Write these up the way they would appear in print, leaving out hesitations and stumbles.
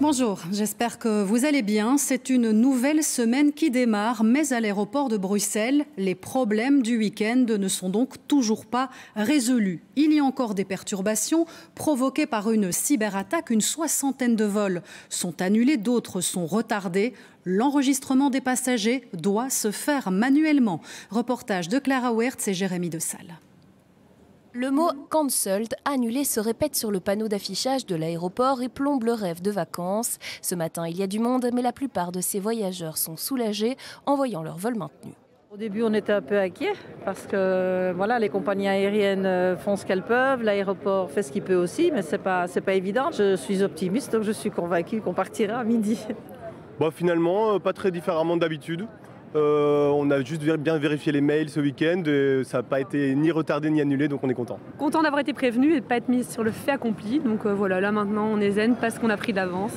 Bonjour, j'espère que vous allez bien. C'est une nouvelle semaine qui démarre, mais à l'aéroport de Bruxelles, les problèmes du week-end ne sont donc toujours pas résolus. Il y a encore des perturbations provoquées par une cyberattaque. Une soixantaine de vols sont annulés, d'autres sont retardés. L'enregistrement des passagers doit se faire manuellement. Reportage de Clara Wertz et Jérémy Dessal. Le mot « cancelled », annulé, se répète sur le panneau d'affichage de l'aéroport et plombe le rêve de vacances. Ce matin, il y a du monde, mais la plupart de ces voyageurs sont soulagés en voyant leur vol maintenu. Au début, on était un peu inquiets parce que voilà, les compagnies aériennes font ce qu'elles peuvent, l'aéroport fait ce qu'il peut aussi, mais c'est pas évident. Je suis optimiste, donc je suis convaincue qu'on partira à midi. Bon, finalement, pas très différemment d'habitude. On a juste bien vérifié les mails ce week-end, ça n'a pas été ni retardé ni annulé, donc on est content. Content d'avoir été prévenu et de ne pas être mis sur le fait accompli. Donc voilà, là maintenant on est zen parce qu'on a pris d'avance.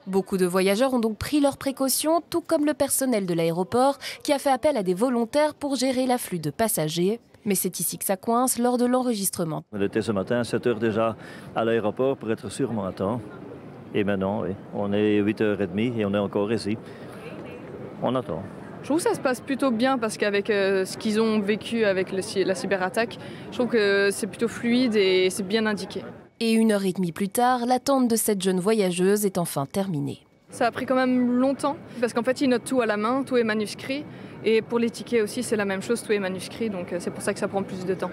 Beaucoup de voyageurs ont donc pris leurs précautions, tout comme le personnel de l'aéroport qui a fait appel à des volontaires pour gérer l'afflux de passagers. Mais c'est ici que ça coince lors de l'enregistrement. On était ce matin à 7 h déjà à l'aéroport pour être sûrement à temps. Et maintenant, oui, on est 8h30 et on est encore ici. On attend. Je trouve que ça se passe plutôt bien parce qu'avec ce qu'ils ont vécu avec la cyberattaque, je trouve que c'est plutôt fluide et c'est bien indiqué. Et 1h30 plus tard, l'attente de cette jeune voyageuse est enfin terminée. Ça a pris quand même longtemps parce qu'en fait ils notent tout à la main, tout est manuscrit. Et pour les tickets aussi c'est la même chose, tout est manuscrit, donc c'est pour ça que ça prend plus de temps.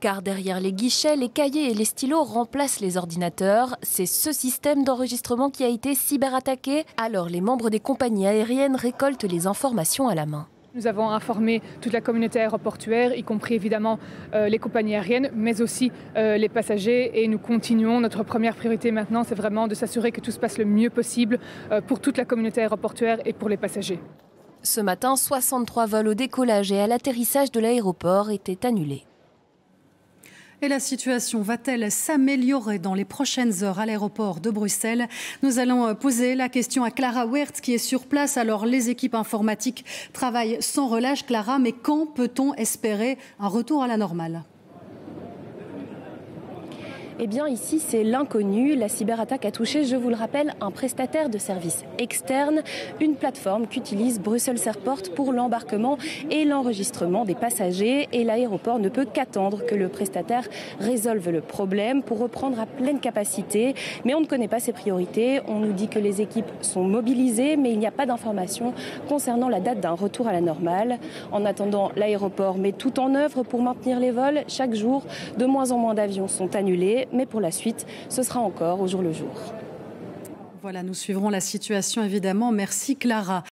Car derrière les guichets, les cahiers et les stylos remplacent les ordinateurs. C'est ce système d'enregistrement qui a été cyberattaqué. Alors les membres des compagnies aériennes récoltent les informations à la main. Nous avons informé toute la communauté aéroportuaire, y compris évidemment les compagnies aériennes, mais aussi les passagers. Et nous continuons. Notre première priorité maintenant, c'est vraiment de s'assurer que tout se passe le mieux possible pour toute la communauté aéroportuaire et pour les passagers. Ce matin, 63 vols au décollage et à l'atterrissage de l'aéroport étaient annulés. Et la situation va-t-elle s'améliorer dans les prochaines heures à l'aéroport de Bruxelles? Nous allons poser la question à Clara Wertz qui est sur place. Alors les équipes informatiques travaillent sans relâche, Clara, mais quand peut-on espérer un retour à la normale? Eh bien ici c'est l'inconnu. La cyberattaque a touché, je vous le rappelle, un prestataire de services externe, une plateforme qu'utilise Brussels Airport pour l'embarquement et l'enregistrement des passagers. Et l'aéroport ne peut qu'attendre que le prestataire résolve le problème pour reprendre à pleine capacité. Mais on ne connaît pas ses priorités. On nous dit que les équipes sont mobilisées, mais il n'y a pas d'informations concernant la date d'un retour à la normale. En attendant, l'aéroport met tout en œuvre pour maintenir les vols. Chaque jour, de moins en moins d'avions sont annulés. Mais pour la suite, ce sera encore au jour le jour. Voilà, nous suivrons la situation évidemment. Merci Clara.